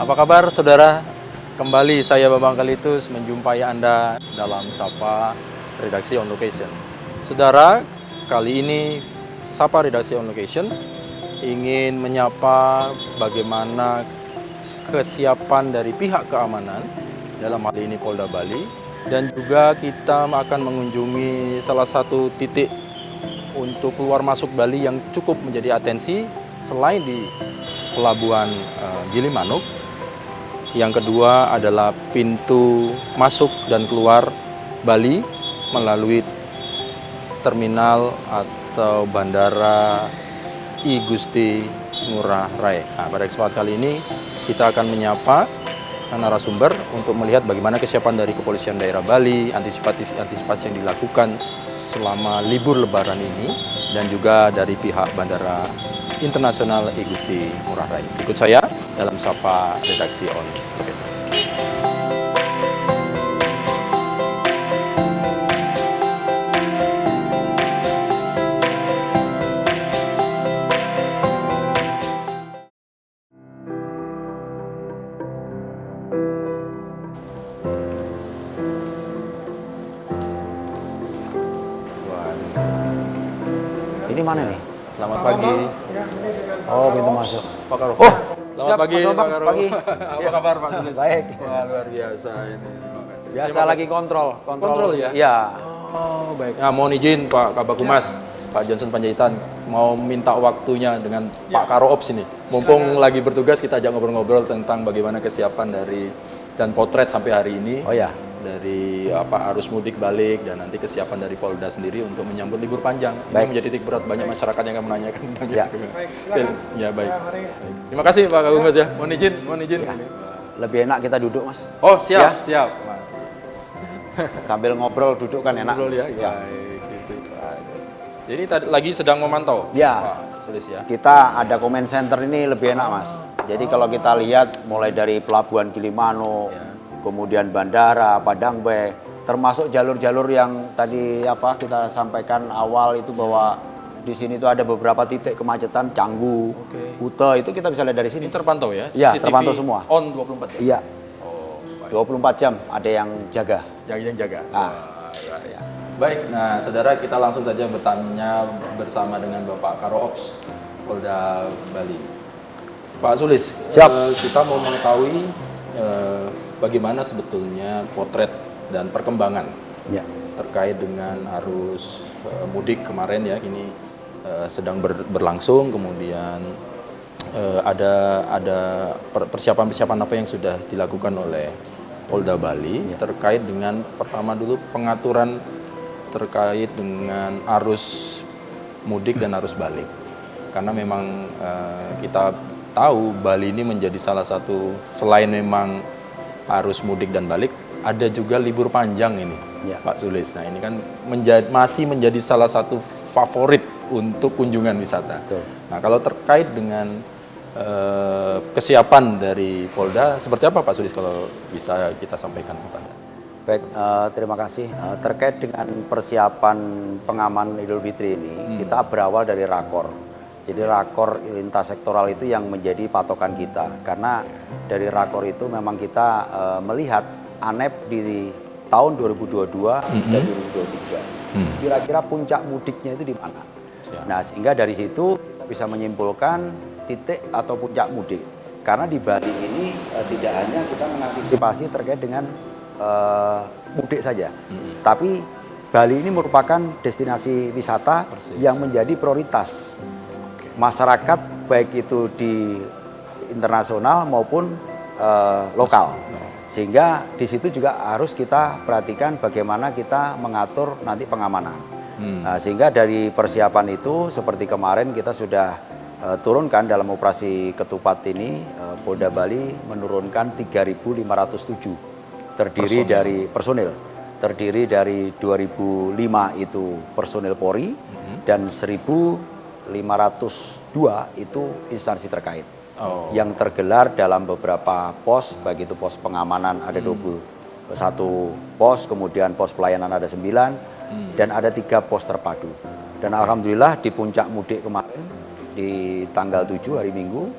Apa kabar saudara? Kembali saya Bambang Kalitus menjumpai Anda dalam Sapa Redaksi On Location. Saudara, kali ini Sapa Redaksi On Location ingin menyapa bagaimana kesiapan dari pihak keamanan, dalam hal ini Polda Bali, dan juga kita akan mengunjungi salah satu titik untuk keluar masuk Bali yang cukup menjadi atensi selain di Pelabuhan Gilimanuk. Yang kedua adalah pintu masuk dan keluar Bali melalui terminal atau bandara I Gusti Ngurah Rai. Nah, pada kesempatan kali ini kita akan menyapa narasumber untuk melihat bagaimana kesiapan dari Kepolisian Daerah Bali, antisipasi yang dilakukan selama libur Lebaran ini, dan juga dari pihak Bandara Internasional I Gusti Ngurah Rai. Ikut saya dalam Sapa Redaksi On Location. Ini mana nih? Selamat pagi. Oh, pintu masuk. Pak Karo. Oh, selamat pagi, Pak Karo. Pagi. Apa kabar, Pak Sulis? Baik. Wah, luar biasa ini. Biasa lagi kontrol. Kontrol ya? Iya. Oh, baik. Nah, mohon izin Pak Kabak Humas, Pak Johnson Panjaitan, mau minta waktunya dengan Pak Karo Ops ini. Mumpung lagi bertugas, kita ajak ngobrol-ngobrol tentang bagaimana kesiapan dari dan potret sampai hari ini. Oh ya. Dari arus mudik balik dan nanti kesiapan dari Polda sendiri untuk menyambut libur panjang. Ini Baik. menjadi titik berat banyak masyarakat yang akan menanyakan tentang Ya. itu. Baik, silakan. Ya, baik. Terima kasih Pak Kabak Humas ya. Mohon izin. Lebih enak kita duduk, Mas. Oh, siap, Ya. siap. Sambil ngobrol duduk kan enak. Ngobrol ya. Ya. Baik, gitu. Jadi tadi lagi sedang memantau. Ya. Pak Sulis ya. Kita ada comment center ini lebih enak, Mas. Jadi kalau kita lihat mulai dari Pelabuhan Gilimanuk, kemudian Bandara, Padang Bay, termasuk jalur-jalur yang tadi kita sampaikan awal itu bahwa di sini tuh ada beberapa titik kemacetan, Canggu, Kute, itu kita bisa lihat dari sini. Ini terpantau ya? Iya, CCTV terpantau semua. On 24 jam? Iya, Oh, baik. 24 jam ada yang jaga. Yang jaga. Ah. Ya. Baik, nah saudara, kita langsung saja bertanya bersama dengan Bapak Karo Ops Polda Bali. Pak Sulis, Siap. Kita mau mengetahui bagaimana sebetulnya potret dan perkembangan Ya. terkait dengan arus mudik kemarin ya, ini sedang berlangsung, kemudian ada persiapan-persiapan apa yang sudah dilakukan oleh Polda Bali terkait dengan pertama dulu pengaturan terkait dengan arus mudik dan arus balik, karena memang kita tahu Bali ini menjadi salah satu, selain memang arus mudik dan balik, ada juga libur panjang ini, Ya. Pak Sulis. Nah, ini kan masih menjadi salah satu favorit untuk kunjungan wisata. Betul. Nah, kalau terkait dengan kesiapan dari Polda, seperti apa Pak Sulis kalau bisa kita sampaikan kepada? Baik, terima kasih. Terkait dengan persiapan pengaman Idul Fitri ini, kita berawal dari rakor. Jadi rakor lintas sektoral itu yang menjadi patokan kita, karena dari rakor itu memang kita melihat ANEP di tahun 2022 dan 2023. Kira-kira puncak mudiknya itu di mana? Siap. Nah, sehingga dari situ kita bisa menyimpulkan titik atau puncak mudik. Karena di Bali ini tidak hanya kita mengantisipasi terkait dengan mudik saja, tapi Bali ini merupakan destinasi wisata yang menjadi prioritas masyarakat, baik itu di internasional maupun lokal. Sehingga di situ juga harus kita perhatikan bagaimana kita mengatur nanti pengamanan. Nah, sehingga dari persiapan itu seperti kemarin kita sudah turunkan dalam operasi Ketupat ini, Polda Bali menurunkan 3.507 terdiri dari 2005 itu personil Polri dan 1.502 itu instansi terkait yang tergelar dalam beberapa pos, baik itu pos pengamanan ada 21 pos, kemudian pos pelayanan ada 9 dan ada 3 pos terpadu. Dan alhamdulillah di puncak mudik kemarin di tanggal 7 hari Minggu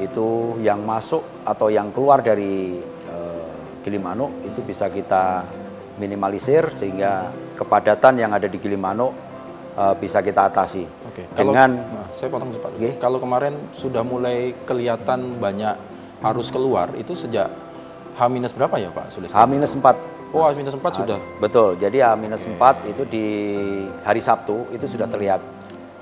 itu yang masuk atau yang keluar dari Gilimanuk itu bisa kita minimalisir sehingga kepadatan yang ada di Gilimanuk bisa kita atasi. Oke. Saya potong cepat. Kalau kemarin sudah mulai kelihatan banyak arus keluar, itu sejak H- berapa ya Pak Sulis? H-4. Oh, H-4 sudah. Betul. Jadi H-4 itu di hari Sabtu itu sudah terlihat.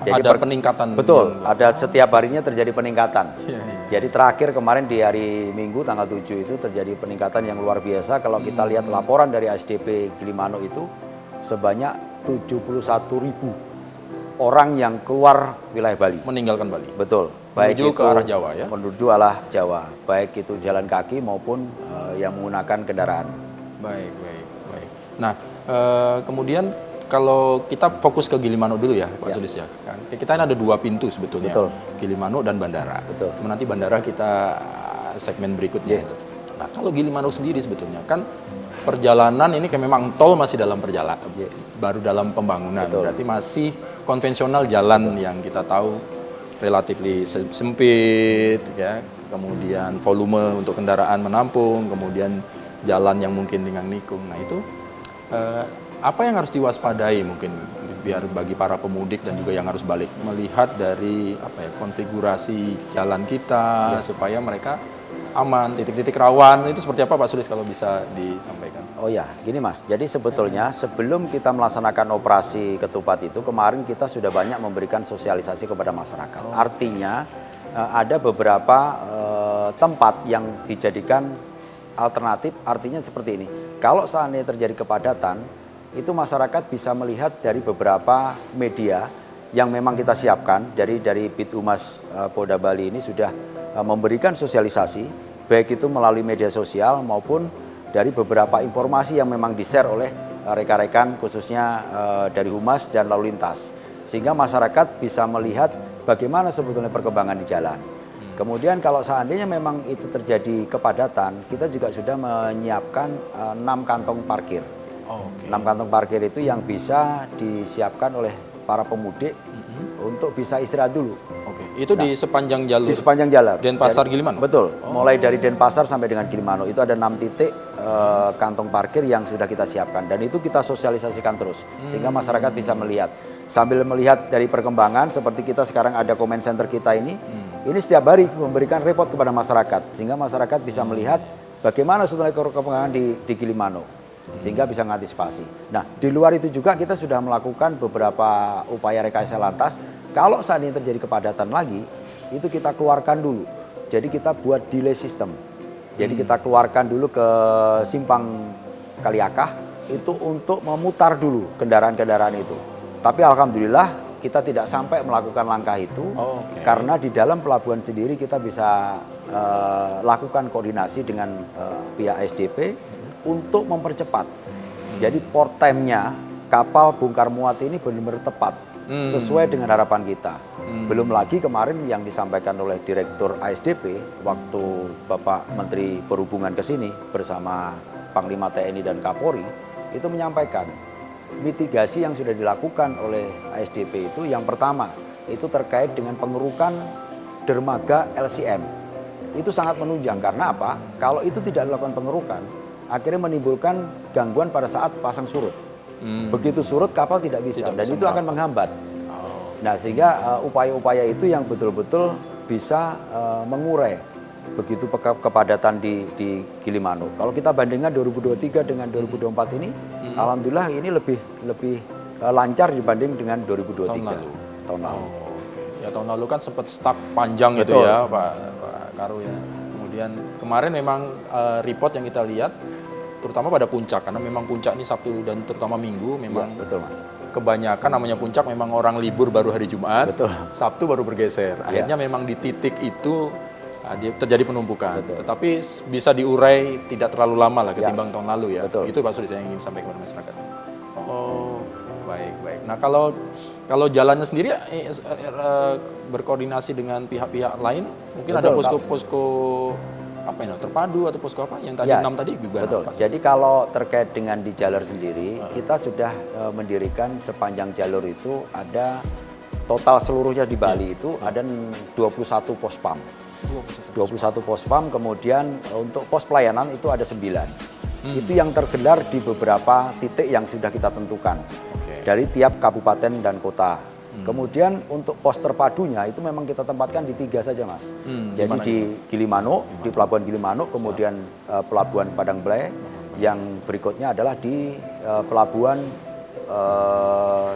Jadi ada peningkatan. Betul. Ada setiap harinya terjadi peningkatan. Iya. Jadi terakhir kemarin di hari Minggu tanggal 7 itu terjadi peningkatan yang luar biasa. Kalau kita lihat laporan dari ASDP Gilimanuk itu sebanyak 71.000 orang yang keluar wilayah Bali. Meninggalkan Bali. Betul. Menuju ke arah Jawa ya? Menuju arah Jawa, baik itu jalan kaki maupun yang menggunakan kendaraan. Baik. Nah, kemudian kalau kita fokus ke Gilimanuk dulu ya, Pak Sulis ya. Kan kita ini ada 2 pintu sebetulnya. Betul. Gilimanuk dan bandara. Betul. Cuma nanti bandara kita segmen berikutnya. Nah, kalau Gilimanuk sendiri sebetulnya kan perjalanan ini kayak memang tol masih dalam perjalanan, baru dalam pembangunan. Betul. Berarti masih konvensional jalan yang kita tahu relatif sempit ya. Kemudian volume untuk kendaraan menampung, kemudian jalan yang mungkin tinggal nikung. Nah, itu apa yang harus diwaspadai mungkin biar bagi para pemudik dan juga yang harus balik melihat dari konfigurasi jalan kita supaya mereka aman, titik-titik rawan itu seperti apa Pak Sulis kalau bisa disampaikan? Oh ya, gini Mas. Jadi sebetulnya sebelum kita melaksanakan operasi ketupat itu kemarin kita sudah banyak memberikan sosialisasi kepada masyarakat. Artinya ada beberapa tempat yang dijadikan alternatif. Artinya seperti ini. Kalau seandainya terjadi kepadatan itu masyarakat bisa melihat dari beberapa media yang memang kita siapkan. Dari Bidhumas Polda Bali ini sudah memberikan sosialisasi, baik itu melalui media sosial maupun dari beberapa informasi yang memang di-share oleh rekan-rekan khususnya dari Humas dan Lalu Lintas. Sehingga masyarakat bisa melihat bagaimana sebetulnya perkembangan di jalan. Kemudian kalau seandainya memang itu terjadi kepadatan, kita juga sudah menyiapkan 6 kantong parkir. 6 kantong parkir itu yang bisa disiapkan oleh para pemudik untuk bisa istirahat dulu. Oke, itu di sepanjang jalur? Di sepanjang jalur. Denpasar Gilimanuk? Betul, mulai dari Denpasar sampai dengan Gilimanuk itu ada 6 titik kantong parkir yang sudah kita siapkan. Dan itu kita sosialisasikan terus, sehingga masyarakat bisa melihat. Sambil melihat dari perkembangan, seperti kita sekarang ada comment center kita ini setiap hari memberikan report kepada masyarakat. Sehingga masyarakat bisa melihat bagaimana sebetulnya perkembangan di Gilimanuk. Sehingga bisa mengantisipasi. Nah, di luar itu juga kita sudah melakukan beberapa upaya rekayasa lantas. Kalau seandainya terjadi kepadatan lagi, itu kita keluarkan dulu. Jadi kita buat delay system. Jadi kita keluarkan dulu ke simpang Kaliakah itu untuk memutar dulu kendaraan-kendaraan itu. Tapi alhamdulillah kita tidak sampai melakukan langkah itu. Karena di dalam pelabuhan sendiri kita bisa lakukan koordinasi dengan pihak SDP untuk mempercepat. Jadi port time-nya kapal bongkar muat ini benar-benar tepat sesuai dengan harapan kita. Belum lagi kemarin yang disampaikan oleh Direktur ASDP waktu Bapak Menteri Perhubungan ke sini bersama Panglima TNI dan Kapolri itu menyampaikan mitigasi yang sudah dilakukan oleh ASDP itu yang pertama itu terkait dengan pengerukan dermaga LCM. Itu sangat menunjang karena apa? Kalau itu tidak dilakukan pengerukan akhirnya menimbulkan gangguan pada saat pasang surut. Begitu surut kapal tidak bisa dan itu akan menghambat. Nah sehingga upaya-upaya itu yang betul-betul bisa mengurai begitu kepadatan di Gilimanuk. Kalau kita bandingkan 2023 dengan 2024 ini, alhamdulillah ini lebih lancar dibanding dengan 2023 tahun lalu. Ya tahun lalu kan sempat stuck panjang itu ya Pak Karu ya. Kemudian kemarin memang report yang kita lihat terutama pada puncak karena memang puncak ini Sabtu dan terutama Minggu memang betul Mas. Kebanyakan namanya puncak memang orang libur baru hari Jumat, betul. Sabtu baru bergeser. Akhirnya memang di titik itu terjadi penumpukan. Betul. Tetapi bisa diurai tidak terlalu lama lah ketimbang tahun lalu ya. Betul. Itu Pak Sulis yang ingin sampaikan kepada masyarakat. Oh, baik. Nah kalau jalannya sendiri berkoordinasi dengan pihak-pihak lain, mungkin ada posko-posko apa ya, terpadu atau posko apa yang tadi 6 tadi juga. Betul. Jadi kalau terkait dengan di jalur sendiri, kita sudah mendirikan sepanjang jalur itu ada total seluruhnya di Bali itu ada 21 pospam. 21 pospam, kemudian untuk pos pelayanan itu ada 9. Itu yang tergelar di beberapa titik yang sudah kita tentukan dari tiap kabupaten dan kota. Kemudian untuk pos terpadunya itu memang kita tempatkan di 3 saja, Mas. Jadi di Gilimanuk, di Pelabuhan Gilimanuk, kemudian Pelabuhan Padang Blai, yang berikutnya adalah di Pelabuhan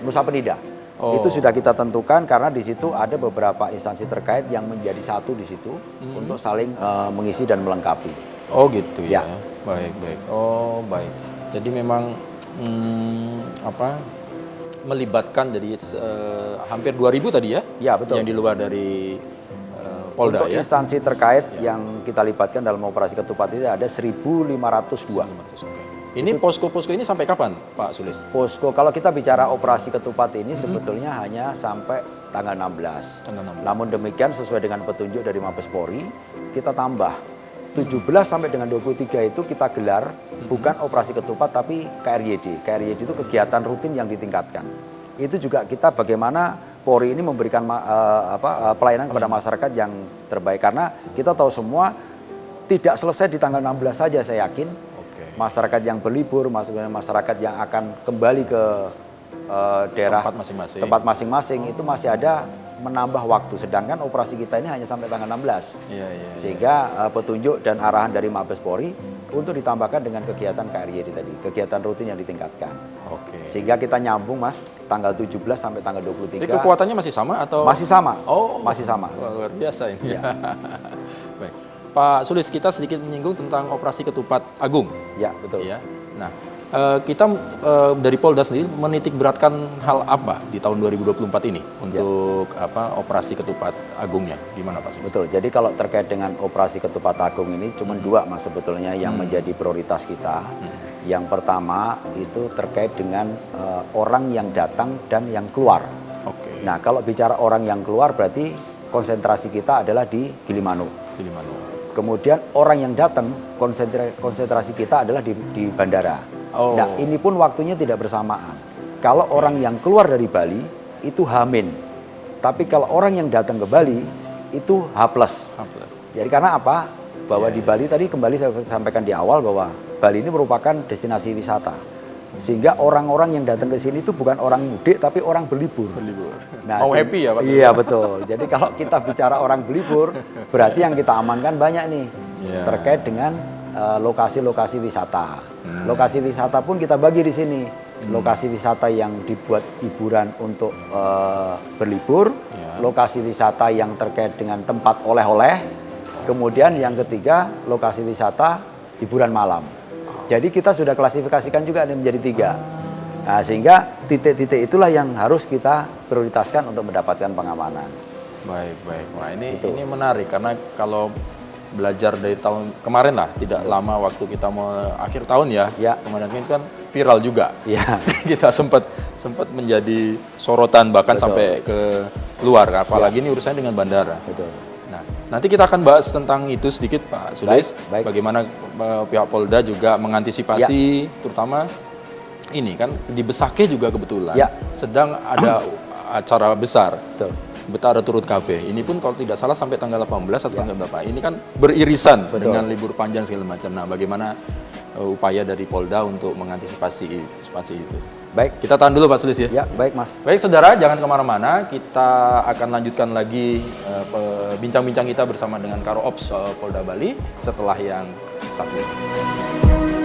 Nusa Penida. Itu sudah kita tentukan karena di situ ada beberapa instansi terkait yang menjadi satu di situ untuk saling mengisi dan melengkapi. Oh gitu ya. Ya. Baik, baik. Oh, baik. Jadi memang melibatkan jadi hampir 2.000 tadi ya? Ya, betul. Yang di luar dari Polda untuk ya. instansi terkait yang kita libatkan dalam operasi ketupat itu ada 1.502. Ini posko-posko ini sampai kapan, Pak Sulis? Posko, kalau kita bicara operasi ketupat ini sebetulnya hanya sampai tanggal 16. Tanggal 16. Namun demikian sesuai dengan petunjuk dari Mabes Polri, kita tambah 17 sampai dengan 23 itu kita gelar bukan operasi ketupat tapi KRYD. KRYD itu kegiatan rutin yang ditingkatkan. Itu juga kita bagaimana Polri ini memberikan pelayanan kepada masyarakat yang terbaik, karena kita tahu semua tidak selesai di tanggal 16 saja, saya yakin. Masyarakat yang berlibur, masyarakat yang akan kembali ke daerah tempat masing-masing itu masih ada menambah waktu, sedangkan operasi kita ini hanya sampai tanggal 16. Sehingga petunjuk dan arahan dari Mabes Polri untuk ditambahkan dengan kegiatan KRYD tadi, kegiatan rutin yang ditingkatkan. Sehingga kita nyambung, Mas, tanggal 17 sampai tanggal 23. Jadi kekuatannya masih sama atau? Masih sama. Oh, masih sama. Luar biasa ini. Ya. Baik. Pak Sulis, kita sedikit menyinggung tentang operasi ketupat agung. Ya, betul. Ya. Nah, kita dari Polda sendiri menitik beratkan hal apa di tahun 2024 ini untuk operasi ketupat agungnya? Gimana Pak Sulis? Betul. Jadi kalau terkait dengan operasi ketupat agung ini cuma 2, Mas, sebetulnya yang menjadi prioritas kita. Yang pertama itu terkait dengan orang yang datang dan yang keluar. Nah, kalau bicara orang yang keluar berarti konsentrasi kita adalah di Gilimanuk. Kemudian orang yang datang konsentrasi kita adalah di bandara. Nah, ini pun waktunya tidak bersamaan. Kalau orang yang keluar dari Bali itu H-. Tapi kalau orang yang datang ke Bali itu H+. Jadi karena apa? Bahwa di Bali tadi kembali saya sampaikan di awal bahwa Bali ini merupakan destinasi wisata. Sehingga orang-orang yang datang ke sini itu bukan orang mudik tapi orang berlibur. Nah, happy ya Pak? Iya, betul. Jadi kalau kita bicara orang berlibur, berarti yang kita amankan banyak nih. Terkait dengan lokasi-lokasi wisata. Lokasi wisata pun kita bagi di sini. Lokasi wisata yang dibuat hiburan untuk berlibur, lokasi wisata yang terkait dengan tempat oleh-oleh, kemudian yang ketiga lokasi wisata hiburan malam. Jadi kita sudah klasifikasikan juga menjadi 3. Nah, sehingga titik-titik itulah yang harus kita prioritaskan untuk mendapatkan pengamanan. Baik. Wah, ini menarik karena kalau belajar dari tahun kemarin lah, tidak lama waktu kita mau akhir tahun ya. Kemarin ini kan viral juga. Kita sempat menjadi sorotan bahkan sampai ke luar, apalagi ini urusannya dengan bandara. Nah, nanti kita akan bahas tentang itu sedikit Pak Sulis. Bagaimana pihak Polda juga mengantisipasi terutama ini kan di Besakeh juga kebetulan sedang ada acara besar. Betara Turut KB. Ini pun kalau tidak salah sampai tanggal 18 atau tanggal berapa. Ini kan beririsan dengan libur panjang segala macam. Nah, bagaimana upaya dari Polda untuk mengantisipasi itu? Baik, kita tahan dulu Pak Sulis ya. Ya, baik Mas. Baik saudara, jangan kemana-mana. Kita akan lanjutkan lagi bincang-bincang kita bersama dengan Karo Ops Polda Bali setelah yang satu ini.